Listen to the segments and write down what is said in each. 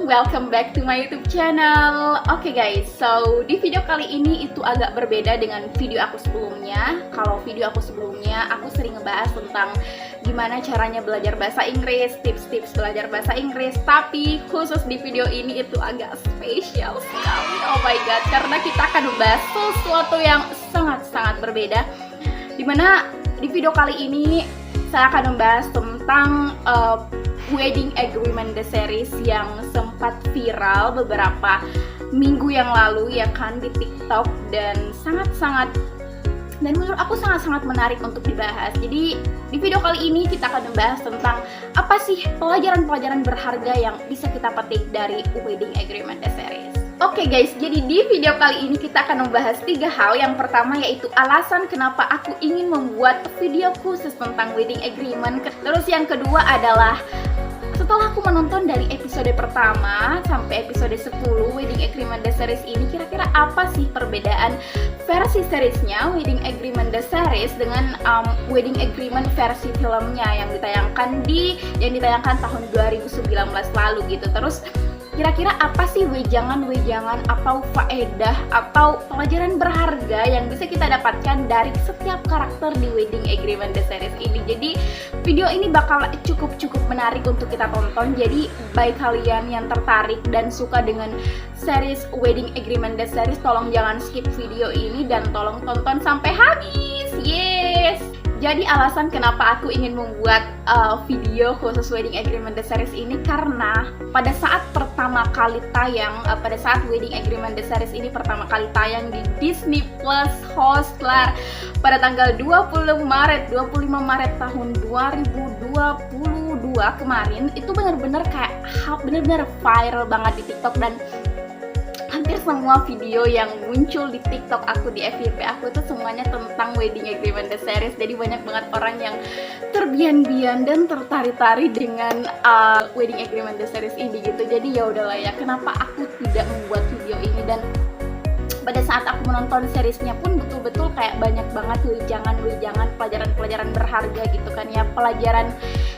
welcome back to my YouTube channel. Oke guys, so di video kali ini itu agak berbeda dengan video aku sebelumnya. Kalau video aku sebelumnya, aku sering ngebahas tentang gimana caranya belajar bahasa Inggris, tips-tips belajar bahasa Inggris. Tapi khusus di video ini itu agak spesial sekali. Oh my god, karena kita akan membahas sesuatu yang sangat-sangat berbeda. Dimana di video kali ini saya akan membahas tentang Wedding Agreement The Series yang sempat viral beberapa minggu yang lalu ya kan di TikTok, dan menurut aku sangat-sangat menarik untuk dibahas. Jadi di video kali ini kita akan membahas tentang apa sih pelajaran-pelajaran berharga yang bisa kita petik dari Wedding Agreement The Series. Oke guys, jadi di video kali ini kita akan membahas 3 hal. Yang pertama yaitu alasan kenapa aku ingin membuat video khusus tentang Wedding Agreement. Terus yang kedua adalah setelah aku menonton dari episode pertama sampai episode 10 Wedding Agreement The Series ini, kira-kira apa sih perbedaan versi seriesnya Wedding Agreement The Series dengan Wedding Agreement versi filmnya yang ditayangkan tahun 2019 lalu gitu. Terus kira-kira apa sih wejangan-wejangan atau faedah atau pelajaran berharga yang bisa kita dapatkan dari setiap karakter di Wedding Agreement The Series ini. Jadi video ini bakal cukup menarik untuk kita tonton. Jadi baik kalian yang tertarik dan suka dengan series Wedding Agreement The Series, tolong jangan skip video ini dan tolong tonton sampai habis. Yes! Jadi alasan kenapa aku ingin membuat video khusus Wedding Agreement The Series ini karena pada saat Wedding Agreement The Series ini pertama kali tayang di Disney Plus Hotstar pada tanggal 25 Maret tahun 2022 kemarin, itu benar-benar viral banget di TikTok, dan hampir semua video yang muncul di TikTok aku, di FYP aku itu semuanya tentang Wedding Agreement The Series. Jadi banyak banget orang yang terbian-bian dan tertarik-tarik dengan Wedding Agreement The Series ini gitu. Jadi ya udahlah ya, kenapa aku tidak membuat video ini. Dan pada saat aku menonton seriesnya pun betul-betul kayak banyak banget wejangan-wejangan, pelajaran-pelajaran berharga gitu kan ya, pelajaran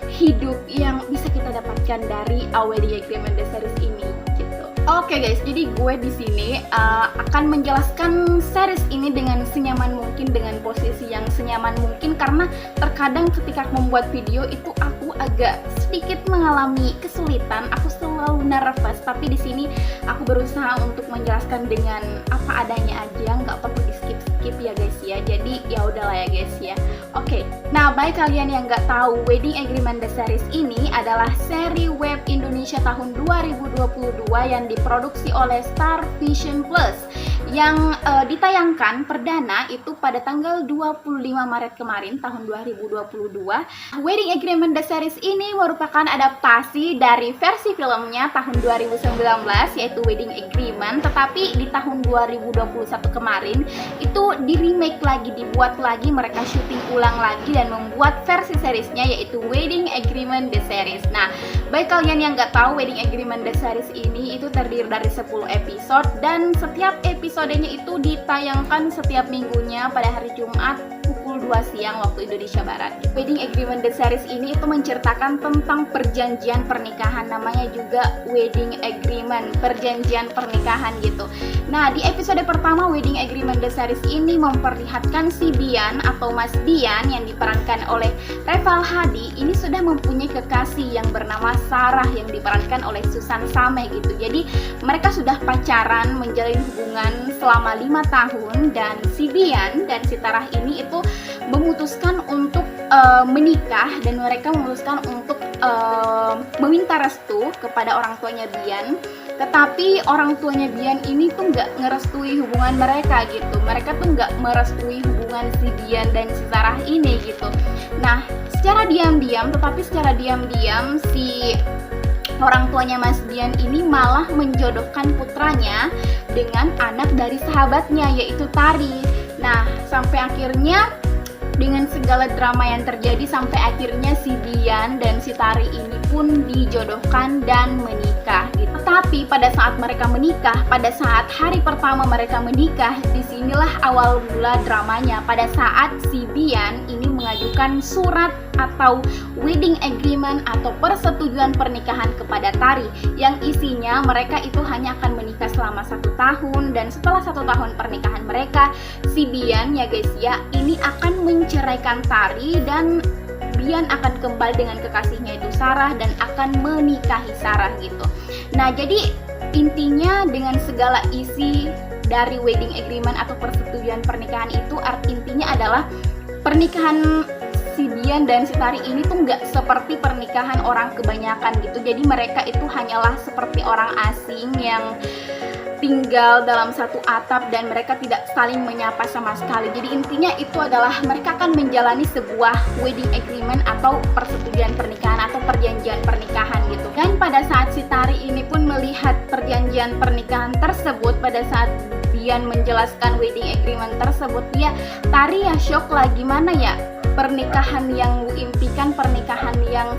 hidup yang bisa kita dapatkan dari Wedding Agreement The Series ini gitu. Oke guys, jadi gue di sini akan menjelaskan series ini dengan senyaman mungkin, dengan posisi yang senyaman mungkin, karena terkadang ketika membuat video itu aku agak sedikit mengalami kesulitan, aku selalu nervous. Tapi di sini aku berusaha untuk menjelaskan dengan apa adanya aja, nggak perlu di skip ya guys ya. Jadi ya udahlah ya guys ya. Oke, nah bagi kalian yang nggak tahu, Wedding Agreement The Series ini adalah seri web Indonesia tahun 2022 yang diproduksi oleh Star Vision Plus, yang ditayangkan perdana itu pada tanggal 25 Maret kemarin tahun 2022. Wedding Agreement The Series ini merupakan adaptasi dari versi filmnya tahun 2019 yaitu Wedding Agreement, tetapi di tahun 2021 kemarin itu di remake lagi, dibuat lagi, mereka syuting ulang lagi dan membuat versi seriesnya yaitu Wedding Agreement The Series. Nah, bagi kalian yang nggak tahu, Wedding Agreement The Series ini itu terdiri dari 10 episode, dan setiap episodenya itu ditayangkan setiap minggunya pada hari Jumat pukul 2 siang waktu Indonesia Barat. Wedding Agreement The Series ini itu menceritakan tentang perjanjian pernikahan, namanya juga Wedding Agreement, perjanjian pernikahan gitu. Nah, di episode pertama Wedding Agreement The Series ini memperlihatkan si Bian atau Mas Bian yang diperankan oleh Reval Hadi ini sudah mempunyai kekasih yang bernama Sarah yang diperankan oleh Susan Sameh gitu. Jadi mereka sudah pacaran, menjalin hubungan selama 5 tahun, dan si Bian dan si Sarah ini itu memutuskan untuk menikah, dan mereka memutuskan untuk meminta restu kepada orang tuanya Bian. Tetapi orang tuanya Bian ini tuh nggak ngerestui hubungan mereka gitu. Mereka tuh nggak merestui hubungan si Bian dan si Sarah ini gitu. Nah, secara diam-diam si orang tuanya Mas Bian ini malah menjodohkan putranya dengan anak dari sahabatnya yaitu Tari. Nah, sampai akhirnya dengan segala drama yang terjadi, sampai akhirnya si Bian dan si Tari ini pun dijodohkan dan menikah gitu. Tetapi pada saat mereka menikah, pada saat hari pertama mereka menikah, disinilah awal mula dramanya. Pada saat si Bian ini mengajukan surat atau wedding agreement atau persetujuan pernikahan kepada Tari, yang isinya mereka itu hanya akan menikah selama 1 tahun, dan setelah 1 tahun pernikahan mereka, si Bian ya guys ya, ini akan menceraikan Tari dan Bian akan kembali dengan kekasihnya itu Sarah dan akan menikahi Sarah gitu. Nah, jadi intinya dengan segala isi dari wedding agreement atau persetujuan pernikahan itu, intinya adalah pernikahan si Bian dan si Tari ini tuh nggak seperti pernikahan orang kebanyakan gitu. Jadi mereka itu hanyalah seperti orang asing yang tinggal dalam satu atap dan mereka tidak saling menyapa sama sekali. Jadi intinya itu adalah mereka akan menjalani sebuah wedding agreement atau persetujuan pernikahan atau perjanjian pernikahan gitu. Dan pada saat si Tari ini pun melihat perjanjian pernikahan tersebut, pada saat Bian menjelaskan wedding agreement tersebut, Tari ya shock lah, gimana ya pernikahan yang lu impikan, pernikahan yang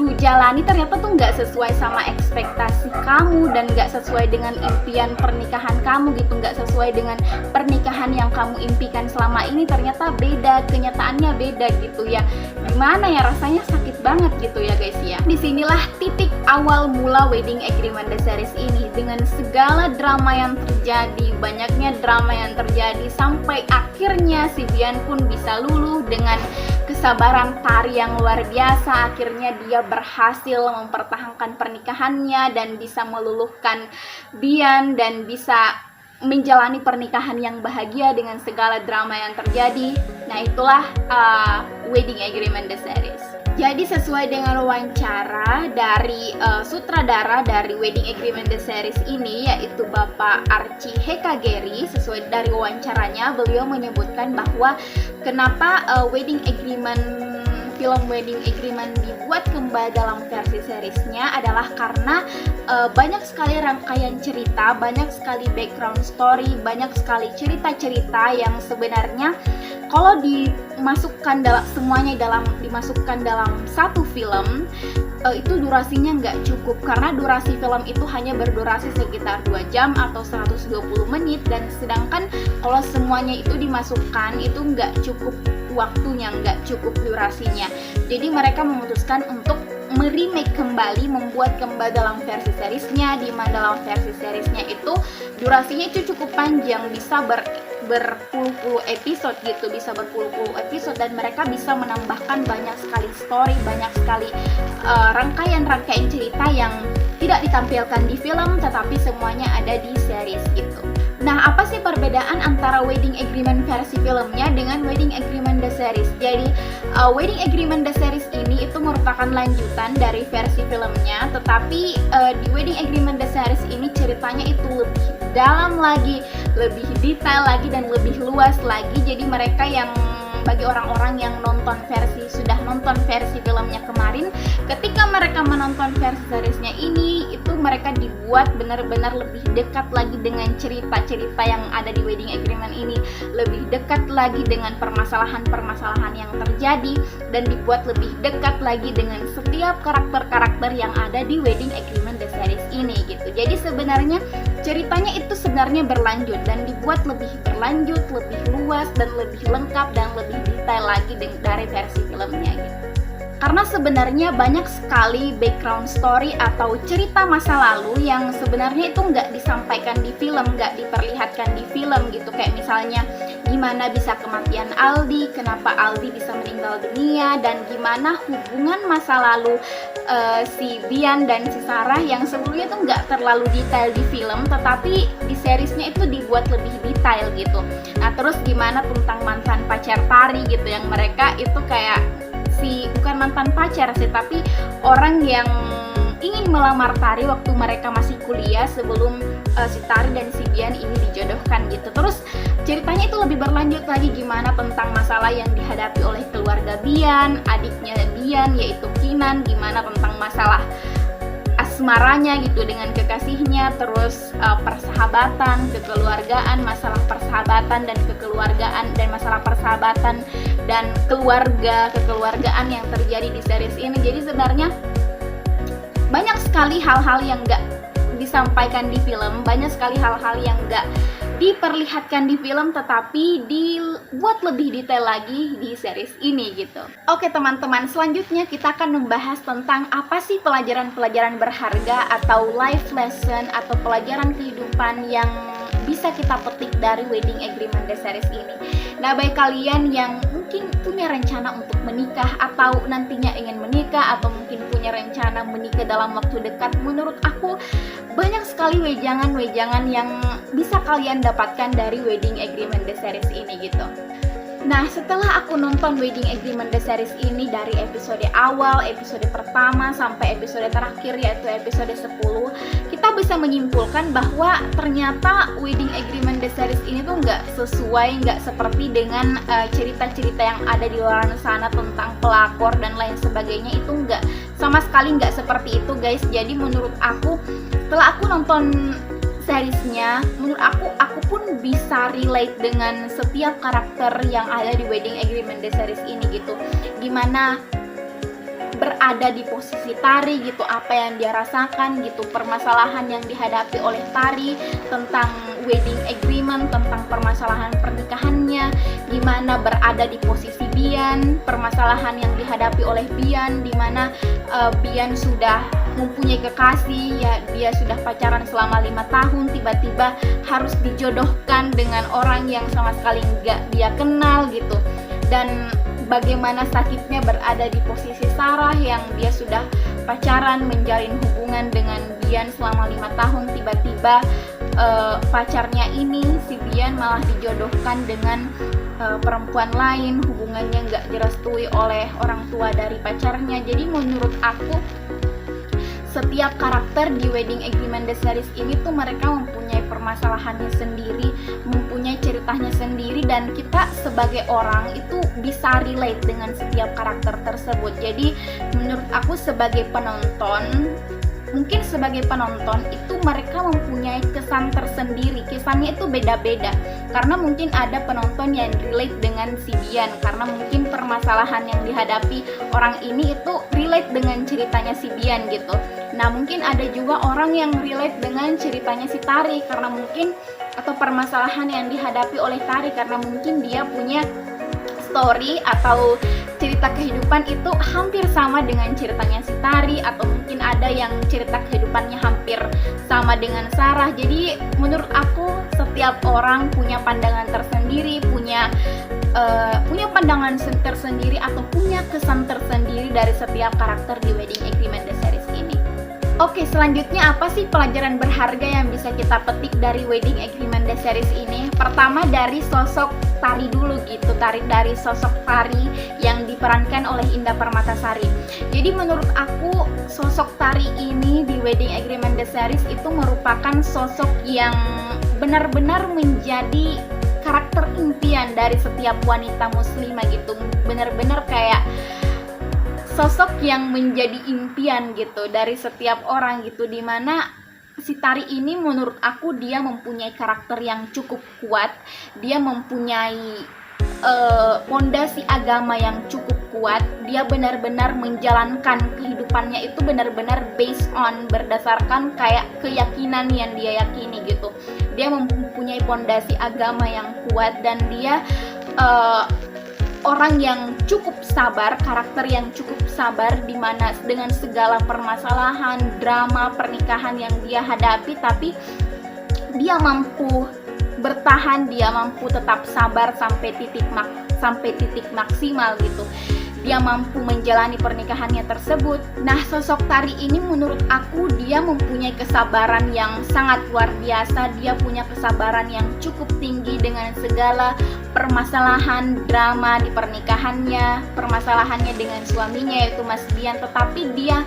lu jalani ternyata tuh nggak sesuai sama ekspektasi kamu dan nggak sesuai dengan impian pernikahan kamu gitu, nggak sesuai dengan pernikahan yang kamu impikan selama ini, ternyata beda, kenyataannya beda gitu ya. Gimana ya, rasanya sakit banget gitu ya guys ya. Disinilah titik awal mula wedding agreement the series ini, dengan segala drama yang terjadi, banyaknya drama yang terjadi sampai akhirnya si Bian pun bisa luluh dengan kesabaran Tari yang luar biasa. Akhirnya dia berhasil mempertahankan pernikahannya dan bisa meluluhkan Bian dan bisa menjalani pernikahan yang bahagia dengan segala drama yang terjadi. Nah, itulah wedding agreement the series. Jadi sesuai dengan wawancara dari sutradara dari wedding agreement the series ini, yaitu Bapak Archie Hekageri, sesuai dari wawancaranya beliau menyebutkan bahwa kenapa film wedding agreement dibuat kembali dalam versi seriesnya adalah karena banyak sekali rangkaian cerita, banyak sekali background story, banyak sekali cerita-cerita yang sebenarnya kalau dimasukkan dimasukkan dalam satu film itu durasinya nggak cukup, karena durasi film itu hanya berdurasi sekitar 2 jam atau 120 menit, dan sedangkan kalau semuanya itu dimasukkan itu nggak cukup waktunya, nggak cukup durasinya. Jadi mereka memutuskan untuk meremake kembali, membuat kembali dalam versi seriesnya, di mana dalam versi seriesnya itu durasinya itu cukup panjang, bisa berpuluh-puluh episode gitu, bisa berpuluh-puluh episode, dan mereka bisa menambahkan banyak sekali story, banyak sekali rangkaian-rangkaian cerita yang tidak ditampilkan di film tetapi semuanya ada di series gitu. Nah, apa sih perbedaan antara wedding agreement versi filmnya dengan wedding agreement the series? Jadi, wedding agreement the series ini itu merupakan lanjutan dari versi filmnya, tetapi di wedding agreement the series ini ceritanya itu lebih dalam lagi, lebih detail lagi, dan lebih luas lagi. Jadi mereka yang bagi orang-orang yang sudah nonton versi filmnya kemarin, ketika mereka menonton versi seriesnya ini, itu mereka dibuat benar-benar lebih dekat lagi dengan cerita-cerita yang ada di wedding agreement ini, lebih dekat lagi dengan permasalahan-permasalahan yang terjadi, dan dibuat lebih dekat lagi dengan setiap karakter-karakter yang ada di wedding agreement the series ini gitu. Jadi sebenarnya ceritanya itu sebenarnya berlanjut dan dibuat lebih berlanjut, lebih luas, dan lebih lengkap dan lebih detail lagi dari versi filmnya gitu. Karena sebenarnya banyak sekali background story atau cerita masa lalu yang sebenarnya itu nggak disampaikan di film, nggak diperlihatkan di film gitu. Kayak misalnya gimana bisa kematian Aldi, kenapa Aldi bisa meninggal dunia, dan gimana hubungan masa lalu si Bian dan si Sarah yang sebelumnya tuh nggak terlalu detail di film, tetapi di seriesnya itu dibuat lebih detail gitu. Nah, terus gimana tentang mantan pacar Tari gitu, yang mereka itu kayak bukan mantan pacar sih, tapi orang yang ingin melamar Tari waktu mereka masih kuliah sebelum si Tari dan si Bian ini dijodohkan gitu. Terus ceritanya itu lebih berlanjut lagi gimana tentang masalah yang dihadapi oleh keluarga Bian, adiknya Bian yaitu Kinan, gimana tentang masalah asmaranya gitu dengan kekasihnya, terus persahabatan, kekeluargaan, masalah persahabatan dan kekeluargaan, dan masalah persahabatan dan kekeluargaan yang terjadi di series ini. Jadi sebenarnya banyak sekali hal-hal yang nggak disampaikan di film, banyak sekali hal-hal yang nggak diperlihatkan di film, tetapi dibuat lebih detail lagi di series ini gitu. Oke teman-teman, selanjutnya kita akan membahas tentang apa sih pelajaran-pelajaran berharga atau life lesson atau pelajaran kehidupan yang bisa kita petik dari Wedding Agreement The Series ini. Nah, bagi kalian yang mungkin punya rencana untuk menikah atau nantinya ingin menikah atau mungkin punya rencana menikah dalam waktu dekat, menurut aku banyak sekali wejangan-wejangan yang bisa kalian dapatkan dari Wedding Agreement The Series ini gitu. Nah, setelah aku nonton Wedding Agreement The Series ini dari episode awal, episode pertama sampai episode terakhir yaitu episode 10, kita bisa menyimpulkan bahwa ternyata Wedding Agreement The Series ini tuh nggak seperti dengan cerita-cerita yang ada di luar sana tentang pelakor dan lain sebagainya. Itu sama sekali nggak seperti itu guys. Jadi menurut aku, setelah aku nonton seriesnya, menurut aku pun bisa relate dengan setiap karakter yang ada di Wedding Agreement The Series ini gitu. Gimana berada di posisi Tari gitu, apa yang dia rasakan gitu, permasalahan yang dihadapi oleh Tari tentang wedding agreement, tentang permasalahan pernikahannya, gimana berada di posisi Bian, permasalahan yang dihadapi oleh Bian, dimana Bian sudah mempunyai kekasih, ya dia sudah pacaran selama 5 tahun, tiba-tiba harus dijodohkan dengan orang yang sama sekali nggak dia kenal gitu. Dan bagaimana sakitnya berada di posisi Sarah yang dia sudah pacaran, menjalin hubungan dengan Bian selama 5 tahun, tiba-tiba pacarnya ini, si Bian malah dijodohkan dengan perempuan lain, hubungannya nggak direstui oleh orang tua dari pacarnya. Jadi menurut aku, setiap karakter di Wedding Agreement The Series ini tuh mereka mempunyai permasalahannya sendiri, mempunyai ceritanya sendiri, dan kita sebagai orang itu bisa relate dengan setiap karakter tersebut. Jadi menurut aku sebagai penonton, mungkin sebagai penonton itu mereka mempunyai kesan tersendiri. Kesannya itu beda-beda, karena mungkin ada penonton yang relate dengan si Bian karena mungkin permasalahan yang dihadapi orang ini itu relate dengan ceritanya si Bian gitu. Nah, mungkin ada juga orang yang relate dengan ceritanya si Tari karena mungkin, atau permasalahan yang dihadapi oleh Tari karena mungkin dia punya story atau cerita kehidupan itu hampir sama dengan ceritanya si Tari, atau mungkin ada yang cerita kehidupannya hampir sama dengan Sarah. Jadi menurut aku setiap orang punya pandangan tersendiri, punya pandangan tersendiri atau punya kesan tersendiri dari setiap karakter di Wedding Agreement The Series ini. Oke, selanjutnya apa sih pelajaran berharga yang bisa kita petik dari Wedding Agreement The Series ini? Pertama dari sosok Tari dulu gitu, dari sosok Tari yang diperankan oleh Indah Permatasari. Jadi menurut aku sosok Tari ini di Wedding Agreement The Series itu merupakan sosok yang benar-benar menjadi karakter impian dari setiap wanita muslimah gitu. Benar-benar kayak sosok yang menjadi impian gitu dari setiap orang gitu, dimana si Tari ini menurut aku dia mempunyai karakter yang cukup kuat, dia mempunyai pondasi agama yang cukup kuat, dia benar-benar menjalankan kehidupannya itu benar-benar based on, berdasarkan kayak keyakinan yang dia yakini gitu. Dia mempunyai pondasi agama yang kuat dan dia orang yang cukup sabar, karakter yang cukup sabar, dimana dengan segala permasalahan, drama pernikahan yang dia hadapi, tapi dia mampu bertahan, dia mampu tetap sabar sampai titik maksimal gitu. Dia mampu menjalani pernikahannya tersebut. Nah, sosok Tari ini menurut aku dia mempunyai kesabaran yang sangat luar biasa. Dia punya kesabaran yang cukup tinggi dengan segala permasalahan drama di pernikahannya, permasalahannya dengan suaminya yaitu Mas Bian, tetapi dia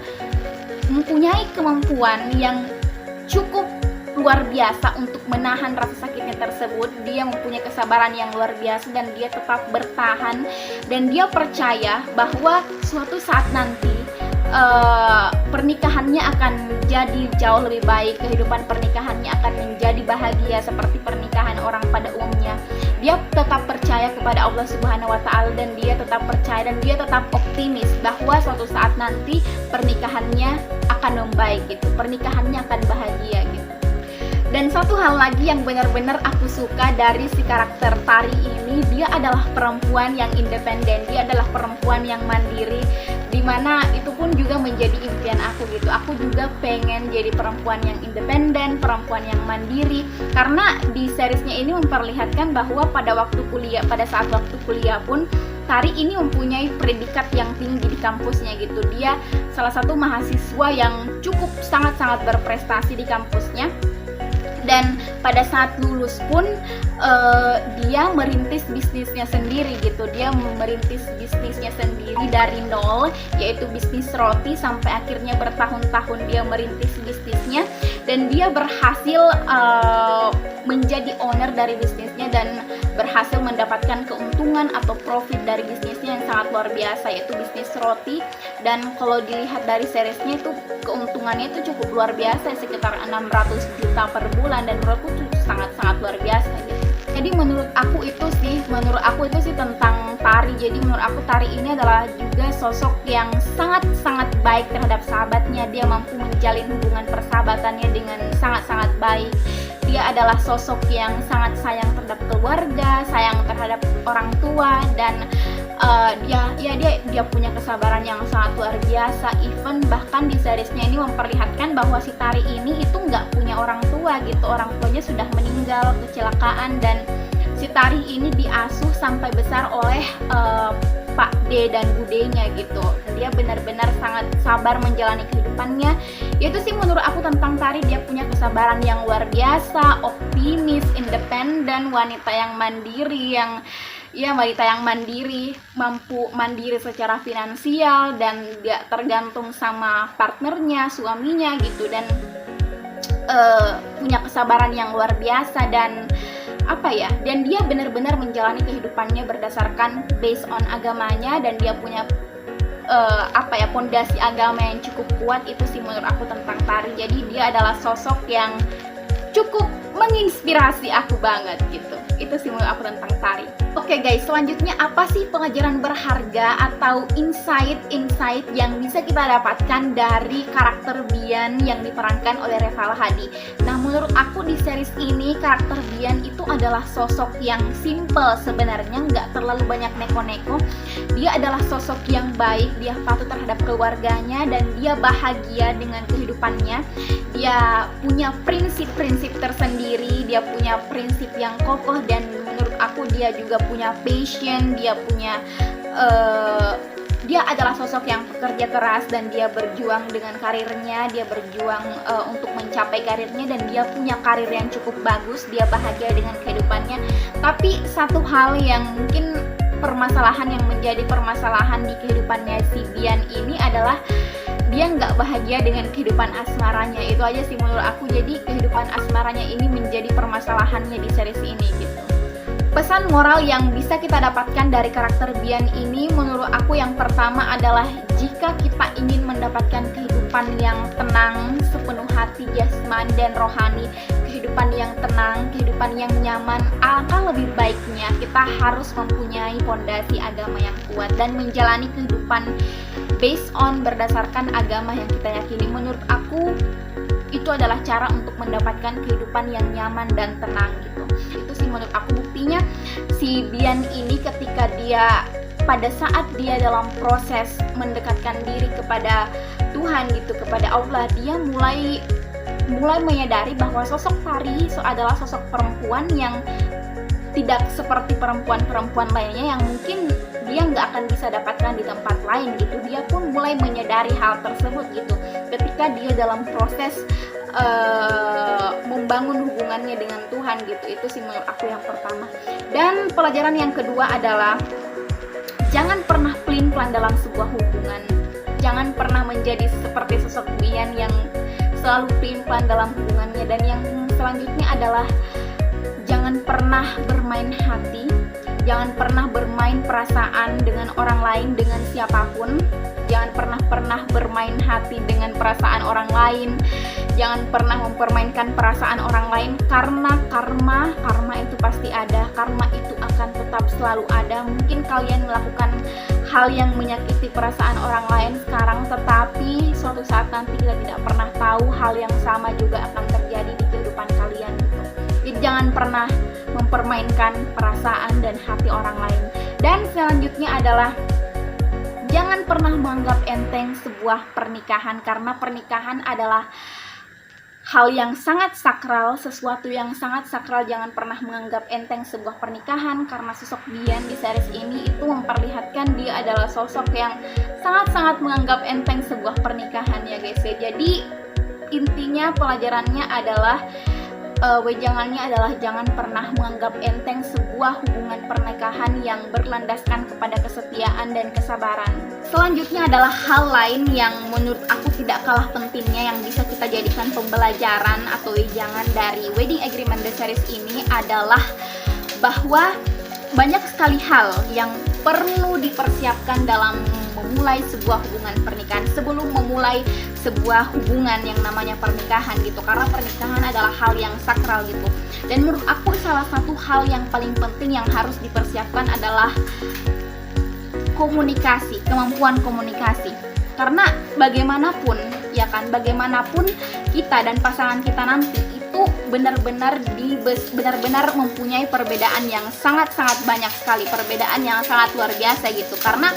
mempunyai kemampuan yang cukup luar biasa untuk menahan rasa sakitnya tersebut. Dia mempunyai kesabaran yang luar biasa dan dia tetap bertahan, dan dia percaya bahwa suatu saat nanti pernikahannya akan jadi jauh lebih baik, kehidupan pernikahannya akan menjadi bahagia seperti pernikahan orang pada umumnya. Dia tetap percaya kepada Allah Subhanahu wa Ta'ala, dan dia tetap percaya dan dia tetap optimis bahwa suatu saat nanti pernikahannya akan membaik gitu, pernikahannya akan bahagia gitu. Dan satu hal lagi yang benar-benar aku suka dari si karakter Tari ini, dia adalah perempuan yang independen, dia adalah perempuan yang mandiri, dimana itu pun juga menjadi impian aku gitu. Aku juga pengen jadi perempuan yang independen, perempuan yang mandiri, karena di seriesnya ini memperlihatkan bahwa pada saat waktu kuliah pun Tari ini mempunyai predikat yang tinggi di kampusnya gitu. Dia salah satu mahasiswa yang cukup sangat-sangat berprestasi di kampusnya. Dan pada saat lulus pun dia merintis bisnisnya sendiri gitu. Dia merintis bisnisnya sendiri dari nol, yaitu bisnis roti, sampai akhirnya bertahun-tahun dia merintis bisnisnya, dan dia berhasil menjadi owner dari bisnisnya dan berhasil mendapatkan keuntungan atau profit dari bisnisnya yang sangat luar biasa, yaitu bisnis roti. Dan kalau dilihat dari seriesnya itu keuntungannya itu cukup luar biasa, sekitar 600 juta per bulan, dan menurutku itu sangat-sangat luar biasa gitu. Jadi menurut aku itu sih tentang Tari. Jadi menurut aku Tari ini adalah juga sosok yang sangat-sangat baik terhadap sahabatnya. Dia mampu menjalin hubungan persahabatannya dengan sangat-sangat baik. Dia adalah sosok yang sangat sayang terhadap keluarga, sayang terhadap orang tua, dan dia punya kesabaran yang sangat luar biasa. Even bahkan di seriesnya ini memperlihatkan bahwa si Tari ini itu nggak punya orang tua gitu. Orang tuanya sudah meninggal kecelakaan, dan si Tari ini diasuh sampai besar oleh Pak D dan Budenya gitu. Dia benar-benar sangat sabar menjalani kehidupannya. Itu sih menurut aku tentang Tari. Dia punya kesabaran yang luar biasa, optimis, independen, wanita yang mandiri, mampu mandiri secara finansial, dan dia tergantung sama partnernya, suaminya gitu, dan punya kesabaran yang luar biasa, dan dan dia benar-benar menjalani kehidupannya berdasarkan based on agamanya, dan dia punya pondasi agama yang cukup kuat. Itu sih menurut aku tentang Tari. Jadi dia adalah sosok yang cukup menginspirasi aku banget gitu. Itu sih menurut aku tentang Tari. Oke guys, selanjutnya apa sih pelajaran berharga atau insight yang bisa kita dapatkan dari karakter Bian yang diperankan oleh Revala Hadi? Nah, menurut aku di series ini karakter Bian itu adalah sosok yang simple sebenarnya, nggak terlalu banyak neko-neko. Dia adalah sosok yang baik, dia patuh terhadap keluarganya, dan dia bahagia dengan kehidupannya. Dia punya prinsip-prinsip tersendiri, dia punya prinsip yang kokoh, dan menurut aku dia juga punya passion, dia adalah sosok yang pekerja keras, dan dia berjuang dengan karirnya, dia berjuang untuk mencapai karirnya, dan dia punya karir yang cukup bagus, dia bahagia dengan kehidupannya. Tapi satu hal yang mungkin yang menjadi permasalahan di kehidupannya si Bian ini adalah dia nggak bahagia dengan kehidupan asmaranya. Itu aja sih menurut aku. Jadi kehidupan asmaranya ini menjadi permasalahannya di series ini gitu. Pesan moral yang bisa kita dapatkan dari karakter Bian ini menurut aku yang pertama adalah jika kita ingin mendapatkan kehidupan yang tenang, sepenuh hati jasmani dan rohani, kehidupan yang tenang, kehidupan yang nyaman, alangkah lebih baiknya kita harus mempunyai fondasi agama yang kuat dan menjalani kehidupan based on berdasarkan agama yang kita yakini. Menurut aku itu adalah cara untuk mendapatkan kehidupan yang nyaman dan tenang gitu. Itu sih menurut aku buktinya si Bian ini ketika pada saat dia dalam proses mendekatkan diri kepada Tuhan gitu, kepada Allah, dia mulai menyadari bahwa sosok Tari adalah sosok perempuan yang tidak seperti perempuan-perempuan lainnya yang mungkin dia nggak akan bisa dapatkan di tempat lain gitu. Dia pun mulai menyadari hal tersebut gitu ketika dia dalam proses membangun hubungannya dengan Tuhan gitu. Itu sih menurut aku yang pertama. Dan pelajaran yang kedua adalah jangan pernah pelin-pelan dalam sebuah hubungan. Jangan pernah menjadi seperti sosok Bian yang selalu pelin-pelan dalam hubungannya. Dan yang selanjutnya adalah jangan pernah bermain hati, jangan pernah bermain perasaan dengan orang lain, dengan siapapun. Jangan pernah bermain hati dengan perasaan orang lain. Jangan pernah mempermainkan perasaan orang lain, karena karma karma itu pasti ada, karma itu akan tetap selalu ada. Mungkin kalian melakukan hal yang menyakiti perasaan orang lain sekarang, tetapi suatu saat nanti kita tidak pernah tahu hal yang sama juga akan terjadi di kehidupan kalian gitu. Jadi jangan pernah mempermainkan perasaan dan hati orang lain. Dan selanjutnya adalah jangan pernah menganggap enteng sebuah pernikahan, karena pernikahan adalah hal yang sangat sakral, sesuatu yang sangat sakral. Jangan pernah menganggap enteng sebuah pernikahan, karena sosok Dian di series ini itu memperlihatkan dia adalah sosok yang sangat-sangat menganggap enteng sebuah pernikahan ya guys ya. Jadi intinya pelajarannya adalah wejangannya adalah jangan pernah menganggap enteng sebuah hubungan pernikahan yang berlandaskan kepada kesetiaan dan kesabaran. Selanjutnya adalah hal lain yang menurut aku tidak kalah pentingnya yang bisa kita jadikan pembelajaran atau wejangan dari Wedding Agreement The Series ini adalah bahwa banyak sekali hal yang perlu dipersiapkan dalam memulai sebuah hubungan pernikahan, sebelum memulai sebuah hubungan yang namanya pernikahan gitu, karena pernikahan adalah hal yang sakral gitu. Dan menurut aku salah satu hal yang paling penting yang harus dipersiapkan adalah komunikasi, kemampuan komunikasi. Karena bagaimanapun ya kan, bagaimanapun kita dan pasangan kita nanti itu benar-benar mempunyai perbedaan yang sangat-sangat banyak sekali, perbedaan yang sangat luar biasa gitu. Karena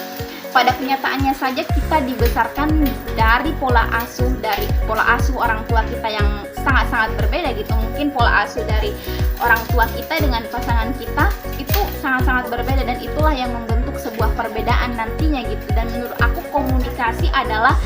pada kenyataannya saja kita dibesarkan dari pola asuh orang tua kita yang sangat-sangat berbeda gitu. Mungkin pola asuh dari orang tua kita dengan pasangan kita itu sangat-sangat berbeda, dan itulah yang membentuk sebuah perbedaan nantinya gitu. Dan menurut aku komunikasi adalah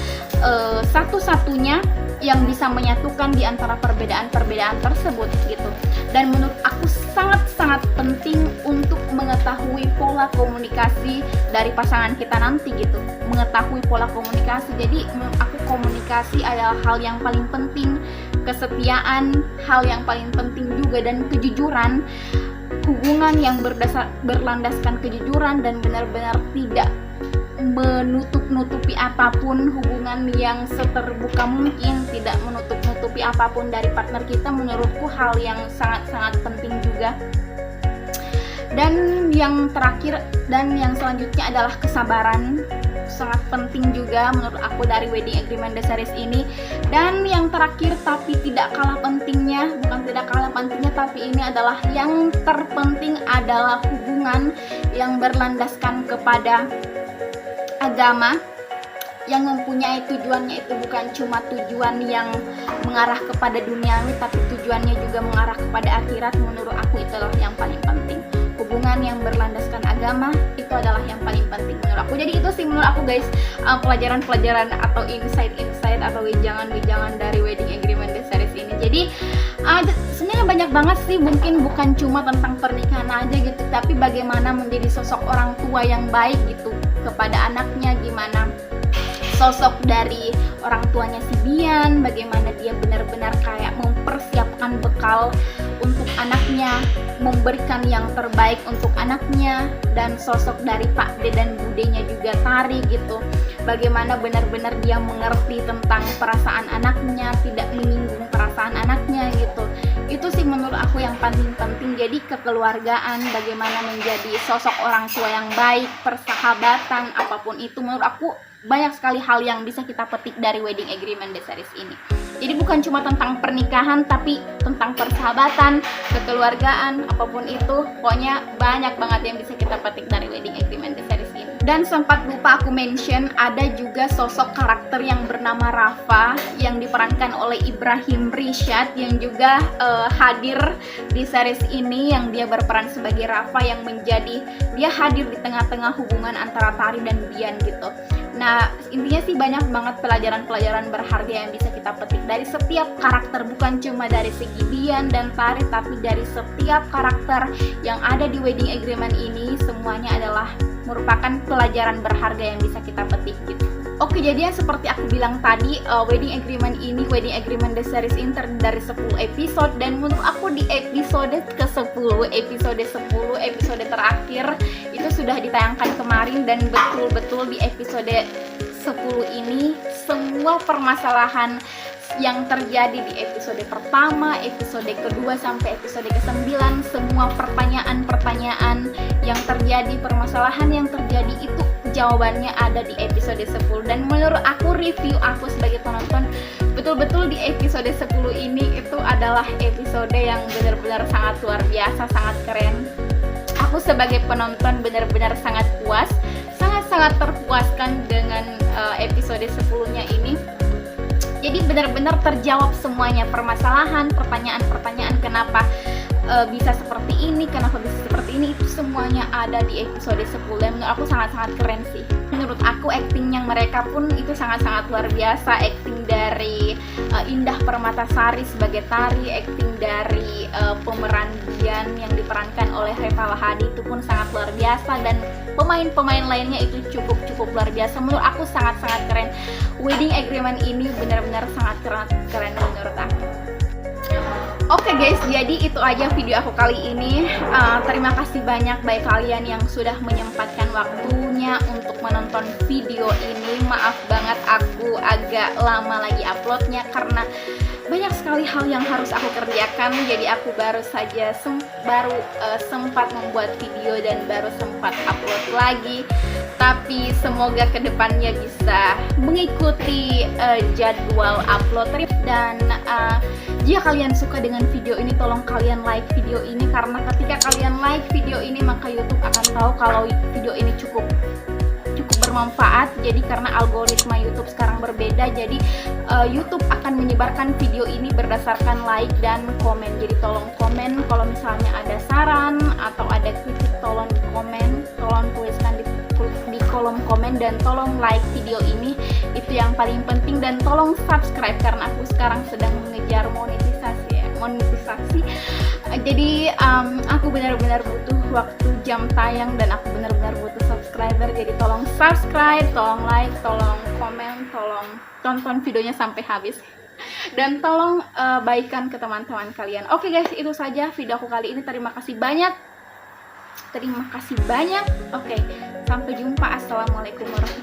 satu-satunya yang bisa menyatukan di antara perbedaan-perbedaan tersebut gitu. Dan menurut aku sangat-sangat penting untuk mengetahui pola komunikasi dari pasangan kita nanti gitu, mengetahui pola komunikasi. Jadi menurut aku komunikasi adalah hal yang paling penting, kesetiaan hal yang paling penting juga, dan kejujuran, hubungan yang berlandaskan kejujuran dan benar-benar tidak menutup-nutupi apapun, hubungan yang seterbuka mungkin, tidak menutup-nutupi apapun dari partner kita, menurutku hal yang sangat-sangat penting juga. Dan yang terakhir dan yang selanjutnya adalah kesabaran, sangat penting juga menurut aku dari Wedding Agreement The Series ini. Dan yang terakhir tapi tidak kalah pentingnya, bukan tidak kalah pentingnya tapi ini adalah yang terpenting, adalah hubungan yang berlandaskan kepada agama, yang mempunyai tujuannya itu bukan cuma tujuan yang mengarah kepada duniawi, tapi tujuannya juga mengarah kepada akhirat. Menurut aku itulah yang paling penting. Hubungan yang berlandaskan agama itu adalah yang paling penting menurut aku. Jadi itu sih menurut aku guys, pelajaran-pelajaran atau insight-insight atau wejangan-wejangan dari Wedding Agreement The Series ini. Jadi sebenarnya banyak banget sih, mungkin bukan cuma tentang pernikahan aja gitu, tapi bagaimana menjadi sosok orang tua yang baik gitu kepada anaknya, gimana sosok dari orang tuanya si Dian, bagaimana dia benar-benar kayak mempersiapkan bekal untuk anaknya, memberikan yang terbaik untuk anaknya. Dan sosok dari Pak De dan Budenya juga Tari gitu, bagaimana benar-benar dia mengerti tentang perasaan anaknya, tidak menyinggung perasaan anaknya gitu. Itu sih menurut aku yang paling penting. Jadi kekeluargaan, bagaimana menjadi sosok orang tua yang baik, persahabatan, apapun itu, menurut aku banyak sekali hal yang bisa kita petik dari Wedding Agreement The Series ini. Jadi bukan cuma tentang pernikahan, tapi tentang persahabatan, kekeluargaan, apapun itu, pokoknya banyak banget yang bisa kita petik dari Wedding Agreement The Series ini. Dan sempat lupa aku mention, ada juga sosok karakter yang bernama Rafa yang diperankan oleh Ibrahim Rishad, yang juga hadir di series ini, yang dia berperan sebagai Rafa, yang dia hadir di tengah-tengah hubungan antara Tari dan Dian gitu. Nah, intinya sih banyak banget pelajaran-pelajaran berharga yang bisa kita petik dari setiap karakter, bukan cuma dari segi Dian dan Tari, tapi dari setiap karakter yang ada di Wedding Agreement ini. Semuanya adalah merupakan pelajaran berharga yang bisa kita petik gitu. Oke, jadi yang seperti aku bilang tadi, Wedding Agreement The Series ini terdiri dari 10 episode, dan menurut aku di episode ke-10, episode terakhir itu sudah ditayangkan kemarin, dan betul-betul di episode 10 ini semua permasalahan, yang terjadi di episode pertama, episode kedua sampai episode ke-9, semua pertanyaan-pertanyaan yang terjadi, permasalahan yang terjadi itu jawabannya ada di episode 10. Dan menurut aku, review aku sebagai penonton, betul-betul di episode 10 ini itu adalah episode yang benar-benar sangat luar biasa, sangat keren. Aku sebagai penonton benar-benar sangat puas, sangat-sangat terpuaskan dengan episode 10-nya ini. Jadi benar-benar terjawab semuanya, permasalahan, pertanyaan-pertanyaan kenapa bisa seperti ini, kenapa bisa seperti ini, itu semuanya ada di episode 10. Dan menurut aku sangat-sangat keren sih. Menurut aku actingnya mereka pun itu sangat-sangat luar biasa. Acting dari Indah Permatasari sebagai Tari, acting dari pemeran Dian yang diperankan oleh Revalina Hadi itu pun sangat luar biasa, dan pemain-pemain lainnya itu cukup luar biasa. Menurut aku sangat-sangat keren. Wedding Agreement ini benar-benar sangat keren menurut aku. Oke guys, jadi itu aja video aku kali ini. Terima kasih banyak bagi kalian yang sudah menyempatkan waktunya untuk menonton video ini. Maaf banget aku agak lama lagi uploadnya karena banyak sekali hal yang harus aku kerjakan. Jadi aku baru saja sempat membuat video dan baru sempat upload lagi. Tapi semoga kedepannya bisa mengikuti jadwal upload. Dan jika kalian suka dengan video ini, tolong kalian like video ini, karena ketika kalian like video ini maka YouTube akan tahu kalau video ini cukup bermanfaat. Jadi karena algoritma YouTube sekarang berbeda, jadi YouTube akan menyebarkan video ini berdasarkan like dan komen. Jadi tolong komen kalau misalnya ada saran atau ada kritik, tolong komen, tolong tuliskan di kolom komen, dan tolong like video ini, itu yang paling penting. Dan tolong subscribe karena aku sekarang sedang mengejar monetisasi. Jadi aku benar-benar butuh waktu jam tayang dan aku benar-benar butuh subscriber. Jadi tolong subscribe, tolong like, tolong komen, tolong tonton videonya sampai habis, dan tolong bagikan ke teman-teman kalian. Oke guys, itu saja video aku kali ini. Terima kasih banyak. Oke, sampai jumpa. Assalamualaikum warahmatullahi wabarakatuh.